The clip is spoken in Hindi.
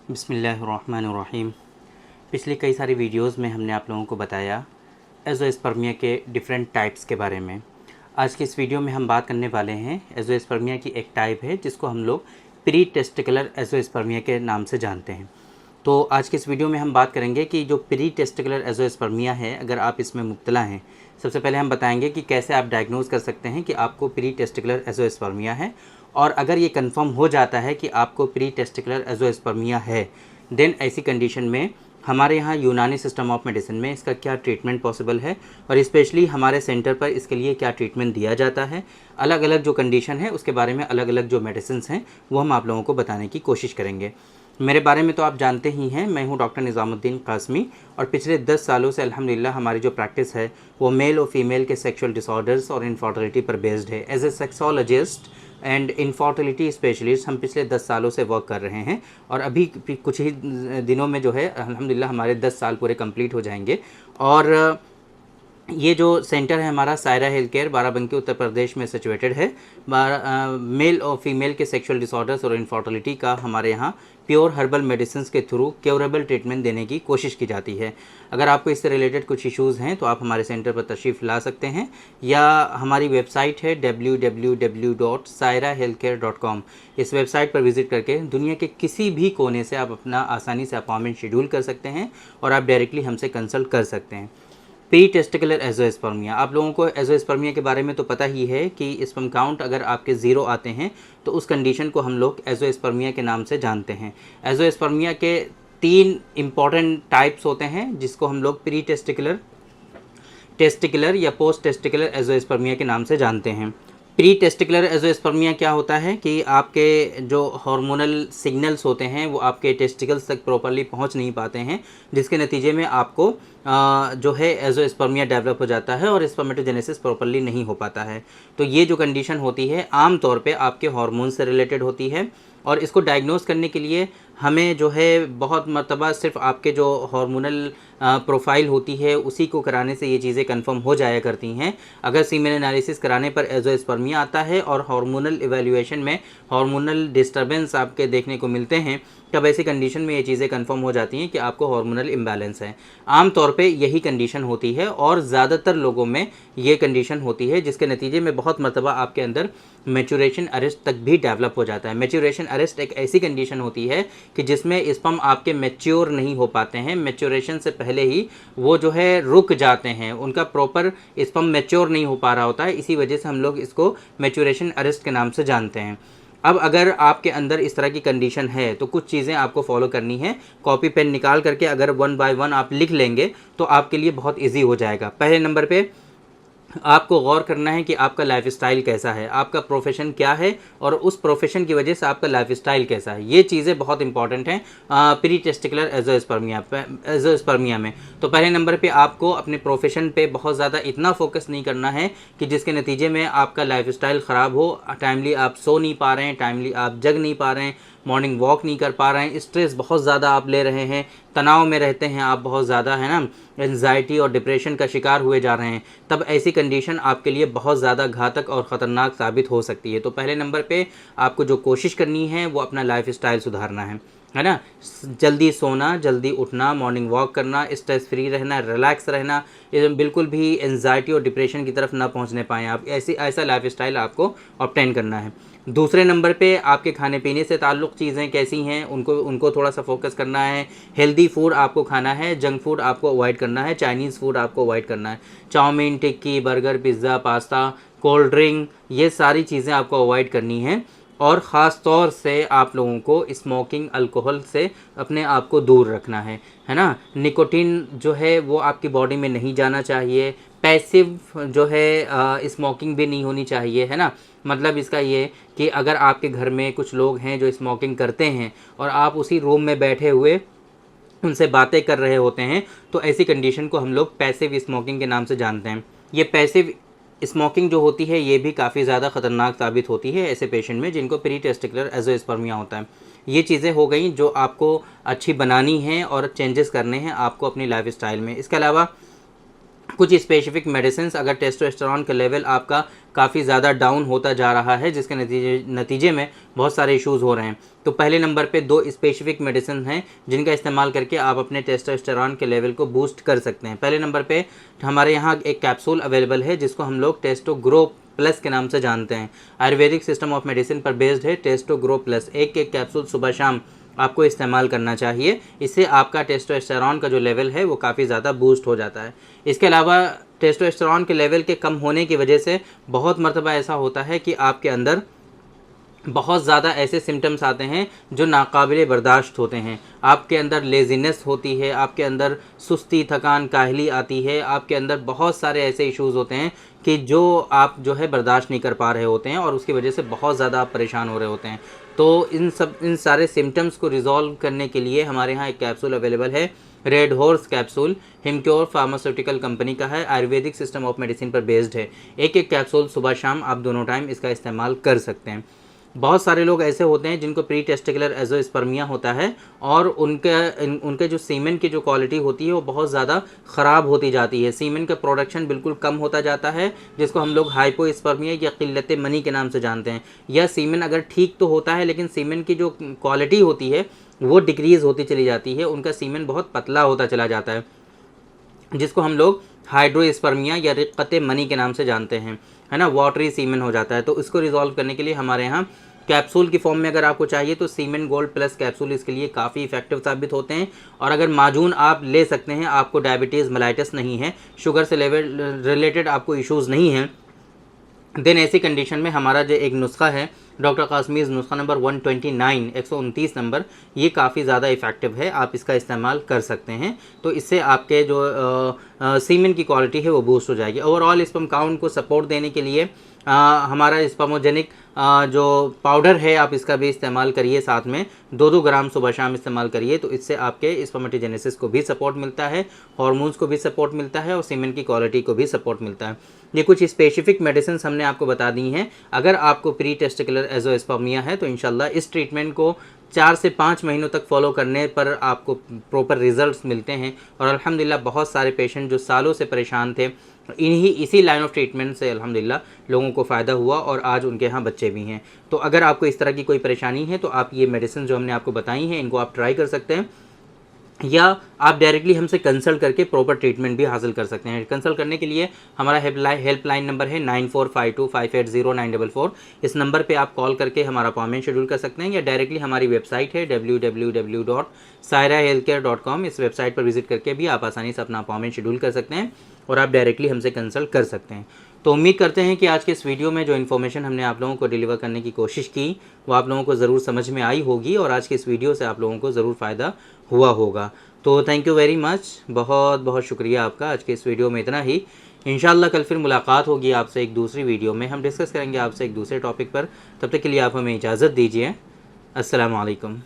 बिस्मिल्लाहिर्रहमानिर्रहीम। पिछली कई सारी वीडियोस में हमने आप लोगों को बताया एज़ोस्पर्मिया के डिफरेंट टाइप्स के बारे में। आज की इस वीडियो में हम बात करने वाले हैं एज़ोस्पर्मिया की एक टाइप है जिसको हम लोग प्री टेस्टिकुलर एज़ोस्पर्मिया के नाम से जानते हैं। तो आज की इस वीडियो में हम बात करेंगे कि जो प्री टेस्टिकुलर एज़ोस्पर्मिया है, अगर आप इसमें मुब्तला हैं, सबसे पहले हम बताएंगे कि कैसे आप डायग्नोज कर सकते हैं कि आपको प्री टेस्टिकुलर एज़ोस्पर्मिया है। और अगर ये कंफर्म हो जाता है कि आपको प्री टेस्टिकुलर एज़ोस्पर्मिया है, देन ऐसी कंडीशन में हमारे यहाँ यूनानी सिस्टम ऑफ मेडिसिन में इसका क्या ट्रीटमेंट पॉसिबल है और स्पेशली हमारे सेंटर पर इसके लिए क्या ट्रीटमेंट दिया जाता है। अलग अलग जो कंडीशन है उसके बारे में अलग अलग जो मेडिसिन हैं वो हम आप लोगों को बताने की कोशिश करेंगे। मेरे बारे में तो आप जानते ही हैं, मैं हूं डॉक्टर निज़ामुद्दीन कासमी और पिछले 10 सालों से अल्हम्दुलिल्लाह हमारी जो प्रैक्टिस है वो मेल और फीमेल के सेक्सुअल डिसऑर्डर्स और इनफर्टिलिटी पर बेस्ड है। As a sexologist and infertility specialist हम पिछले 10 सालों से वर्क कर रहे हैं और अभी कुछ ही दिनों में जो है अल्हम्दुलिल्लाह हमारे 10 साल पूरे कंप्लीट हो जाएंगे। और ये जो सेंटर है हमारा सायरा हेल्थ केयर बाराबंकी उत्तर प्रदेश में सिचुएटेड है। मेल और फीमेल के सेक्सुअल डिसऑर्डर्स और इनफर्टिलिटी का हमारे यहाँ प्योर हर्बल मेडिसिन के थ्रू क्योरेबल ट्रीटमेंट देने की कोशिश की जाती है। अगर आपको इससे रिलेटेड कुछ इश्यूज़ हैं तो आप हमारे सेंटर पर तशरीफ़ ला सकते हैं या हमारी वेबसाइट है www.sairahealthcare.com। इस वेबसाइट पर विज़िट करके दुनिया के किसी भी कोने से आप अपना आसानी से अपॉइंटमेंट शेड्यूल कर सकते हैं और आप डायरेक्टली हमसे कंसल्ट कर सकते हैं। प्री टेस्टिकुलर एज़ोस्पर्मिया, आप लोगों को एज़ोस्पर्मिया के बारे में तो पता ही है कि स्पर्म काउंट अगर आपके 0 आते हैं तो उस कंडीशन को हम लोग एज़ोस्पर्मिया के नाम से जानते हैं। एज़ोस्पर्मिया के 3 इम्पॉर्टेंट टाइप्स होते हैं जिसको हम लोग प्री टेस्टिकुलर या पोस्ट टेस्टिकुलर एज़ोस्पर्मिया के नाम से जानते हैं। प्री टेस्टिकुलर एज़ोस्पर्मिया क्या होता है कि आपके जो हार्मोनल सिग्नल्स होते हैं वो आपके टेस्टिकल्स तक प्रॉपर्ली पहुंच नहीं पाते हैं, जिसके नतीजे में आपको जो है एज़ोस्पर्मिया डेवलप हो जाता है और स्पर्मेटोजेनेसिस प्रॉपर्ली नहीं हो पाता है। तो ये जो कंडीशन होती है आम तौर पे आपके हार्मोन से रिलेटेड होती है और इसको डायग्नोस करने के लिए हमें जो है बहुत मर्तबा सिर्फ आपके जो हार्मोनल प्रोफाइल होती है उसी को कराने से ये चीज़ें कंफर्म हो जाया करती हैं। अगर सीमेन एनालिसिस कराने पर एज़ोस्पर्मिया आता है और हार्मोनल इवैल्यूएशन में हार्मोनल डिस्टर्बेंस आपके देखने को मिलते हैं, तब ऐसी कंडीशन में ये चीज़ें कंफर्म हो जाती हैं कि आपको हार्मोनल इम्बैलेंस है। आम तौर पे यही कंडीशन होती है और ज़्यादातर लोगों में ये कंडीशन होती है, जिसके नतीजे में बहुत मर्तबा आपके अंदर मैच्योरेशन अरेस्ट तक भी डेवलप हो जाता है। मैच्योरेशन अरेस्ट एक ऐसी कंडीशन होती है कि जिसमें स्पर्म आपके मैच्योर नहीं हो पाते हैं, मैच्योरेशन से पहले ही वो जो है रुक जाते हैं, उनका प्रॉपर स्पर्म मैच्योर नहीं हो पा रहा होता है। इसी वजह से हम लोग इसको मैच्योरेशन अरेस्ट के नाम से जानते हैं। अब अगर आपके अंदर इस तरह की कंडीशन है तो कुछ चीज़ें आपको फॉलो करनी है। कॉपी पेन निकाल करके अगर 1 बाय 1 आप लिख लेंगे तो आपके लिए बहुत ईजी हो जाएगा। पहले नंबर पे आपको गौर करना है कि आपका लाइफस्टाइल कैसा है, आपका प्रोफेशन क्या है और उस प्रोफेशन की वजह से आपका लाइफस्टाइल कैसा है। ये चीज़ें बहुत इंपॉर्टेंट हैं प्री टेस्टिकुलर एज़ोस्पर्मिया में। तो पहले नंबर पे आपको अपने प्रोफेशन पे बहुत ज़्यादा इतना फोकस नहीं करना है कि जिसके नतीजे में आपका लाइफस्टाइल ख़राब हो, टाइमली आप सो नहीं पा रहे हैं, टाइमली आप जग नहीं पा रहे हैं, मॉर्निंग वॉक नहीं कर पा रहे हैं, स्ट्रेस बहुत ज़्यादा आप ले रहे हैं, तनाव में रहते हैं आप बहुत ज़्यादा, है ना, एंजाइटी और डिप्रेशन का शिकार हुए जा रहे हैं, तब ऐसी कंडीशन आपके लिए बहुत ज़्यादा घातक और ख़तरनाक साबित हो सकती है। तो पहले नंबर पे आपको जो कोशिश करनी है वो अपना लाइफस्टाइल सुधारना है ना। जल्दी सोना, जल्दी उठना, मॉर्निंग वॉक करना, स्ट्रेस फ्री रहना, रिलैक्स रहना, बिल्कुल भी एंजाइटी और डिप्रेशन की तरफ ना पहुंचने पाएँ आप, ऐसा लाइफस्टाइल आपको ऑब्टेन करना है। दूसरे नंबर पे आपके खाने पीने से ताल्लुक़ चीज़ें कैसी हैं उनको थोड़ा सा फोकस करना है। हेल्दी फूड आपको खाना है, जंक फूड आपको अवॉइड करना है, चाइनीज़ फूड आपको अवॉइड करना है। Chowmein, tikki, burger, pizza, pasta, cold drink, ये सारी चीज़ें आपको अवॉइड करनी है। और ख़ास तौर से आप लोगों को स्मोकिंग, अल्कोहल से अपने आप को दूर रखना है ना। निकोटीन जो है वो आपकी बॉडी में नहीं जाना चाहिए। पैसिव जो है स्मोकिंग भी नहीं होनी चाहिए, है ना। मतलब इसका ये कि अगर आपके घर में कुछ लोग हैं जो स्मोकिंग करते हैं और आप उसी रूम में बैठे हुए उनसे बातें कर रहे होते हैं तो ऐसी कंडीशन को हम लोग पैसिव स्मोकिंग के नाम से जानते हैं। ये पैसिव स्मोकिंग जो होती है ये भी काफ़ी ज़्यादा ख़तरनाक साबित होती है ऐसे पेशेंट में जिनको प्री टेस्टिकुलर एज़ोस्पर्मिया होता है। ये चीज़ें हो गई जो आपको अच्छी बनानी है और चेंजेस करने हैं आपको अपनी लाइफस्टाइल में। इसके अलावा कुछ स्पेसिफिक मेडिसिन अगर टेस्टोस्टेरोन का लेवल आपका काफ़ी ज़्यादा डाउन होता जा रहा है, जिसके नतीजे में बहुत सारे इश्यूज़ हो रहे हैं, तो पहले नंबर पे 2 स्पेसिफिक मेडिसिन हैं जिनका इस्तेमाल करके आप अपने टेस्टोस्टेरोन के लेवल को बूस्ट कर सकते हैं। पहले नंबर पे हमारे यहाँ एक कैप्सूल अवेलेबल है जिसको हम लोग टेस्टो ग्रो प्लस के नाम से जानते हैं। आयुर्वेदिक सिस्टम ऑफ मेडिसिन पर बेस्ड है टेस्टो ग्रो प्लस। एक कैप्सूल सुबह शाम आपको इस्तेमाल करना चाहिए। इससे आपका टेस्टोस्टेरोन का जो लेवल है वो काफ़ी ज़्यादा बूस्ट हो जाता है। इसके अलावा टेस्टोस्टेरोन के लेवल के कम होने की वजह से बहुत मर्तबा ऐसा होता है कि आपके अंदर बहुत ज़्यादा ऐसे सिम्टम्स आते हैं जो नाकाबिले बर्दाश्त होते हैं। आपके अंदर लेज़ीनेस होती है, आपके अंदर सुस्ती, थकान, काहली आती है, आपके अंदर बहुत सारे ऐसे इश्यूज़ होते हैं कि जो आप जो है बर्दाश्त नहीं कर पा रहे होते हैं और उसकी वजह से बहुत ज़्यादा आप परेशान हो रहे होते हैं। तो इन सारे सिम्टम्स को रिज़ॉल्व करने के लिए हमारे यहाँ एक कैप्सूल अवेलेबल है, red horse capsule. Himcure pharmaceutical company का है, आयुर्वेदिक सिस्टम ऑफ मेडिसिन पर बेस्ड है। एक कैप्सूल सुबह शाम आप दोनों टाइम इसका इस्तेमाल कर सकते हैं। बहुत सारे लोग ऐसे होते हैं जिनको प्री टेस्टिकुलर एज़ोस्पर्मिया होता है और उनके जो सीमेन की जो क्वालिटी होती है वो बहुत ज़्यादा ख़राब होती जाती है। सीमेन का प्रोडक्शन बिल्कुल कम होता जाता है, जिसको हम लोग हाइपोस्पर्मिया या क़िल्लत मनी के नाम से जानते हैं। या सीमेन अगर ठीक तो होता है लेकिन सीमेन की जो क्वालिटी होती है वो डिक्रीज़ होती चली जाती है, उनका सीमेन बहुत पतला होता चला जाता है, जिसको हम लोग हाइड्रोस्पर्मिया या रिक्कत मनी के नाम से जानते हैं, है ना, वाटरी सीमेन हो जाता है। तो इसको रिजॉल्व करने के लिए हमारे यहाँ कैप्सूल की फॉर्म में अगर आपको चाहिए तो सीमेन गोल्ड प्लस कैप्सूल इसके लिए काफ़ी इफेक्टिव साबित होते हैं। और अगर माजून आप ले सकते हैं, आपको डायबिटीज़ मेलाइटिस नहीं है, शुगर से लेवल रिलेटेड आपको इश्यूज़ नहीं हैं, देन ऐसी कंडीशन में हमारा जो एक नुस्खा है डॉक्टर कासमीज़ नुस्खा नंबर 129 129 नंबर, ये काफ़ी ज़्यादा इफ़ेक्टिव है, आप इसका इस्तेमाल कर सकते हैं। तो इससे आपके जो सीमेन की क्वालिटी है वो बूस्ट हो जाएगी। ओवरऑल स्पर्म काउंट को सपोर्ट देने के लिए हमारा स्पर्मोजेनिक जो पाउडर है आप इसका भी इस्तेमाल करिए, साथ में 2-2 ग्राम सुबह शाम इस्तेमाल करिए। तो इससे आपके स्पर्मेटोजेनेसिस को भी सपोर्ट मिलता है, हार्मोन्स को भी सपोर्ट मिलता है और सीमेन की क्वालिटी को भी सपोर्ट मिलता है। ये कुछ स्पेसिफिक मेडिसिन हमने आपको बता दी हैं। अगर आपको प्री टेस्टिकुलर एज़ोस्पर्मिया है तो इंशाल्लाह इस ट्रीटमेंट को 4 से 5 महीनों तक फॉलो करने पर आपको प्रॉपर रिजल्ट्स मिलते हैं। और अल्हम्दुलिल्लाह बहुत सारे पेशेंट जो सालों से परेशान थे, इसी लाइन ऑफ ट्रीटमेंट से अल्हम्दुलिल्लाह लोगों को फ़ायदा हुआ और आज उनके यहाँ बच्चे भी हैं। तो अगर आपको इस तरह की कोई परेशानी है तो आप ये मेडिसिन जो हमने आपको बताई हैं इनको आप ट्राई कर सकते हैं, या आप डायरेक्टली हमसे कंसल्ट करके प्रॉपर ट्रीटमेंट भी हासिल कर सकते हैं। कंसल्ट करने के लिए हमारा हेल्पलाइन नंबर है 9452580944। इस नंबर पे आप कॉल करके हमारा अपॉइंटमेंट शेड्यूल कर सकते हैं, या डायरेक्टली हमारी वेबसाइट है www.sairahealthcare.com। इस वेबसाइट पर विजिट करके भी आप आसानी से अपना अपॉइंटमेंट शेड्यूल कर सकते हैं और आप डायरेक्टली हमसे कंसल्ट कर सकते हैं। तो उम्मीद करते हैं कि आज के इस वीडियो में जो इन्फॉर्मेशन हमने आप लोगों को डिलीवर करने की कोशिश की वो आप लोगों को ज़रूर समझ में आई होगी और आज के इस वीडियो से आप लोगों को ज़रूर फ़ायदा हुआ होगा। तो थैंक यू वेरी मच, बहुत बहुत शुक्रिया आपका। आज के इस वीडियो में इतना ही। इंशाल्लाह कल फिर मुलाकात होगी आपसे एक दूसरी वीडियो में, हम डिस्कस करेंगे आपसे एक दूसरे टॉपिक पर। तब तक के लिए आप हमें इजाज़त दीजिए। अस्सलाम वालेकुम।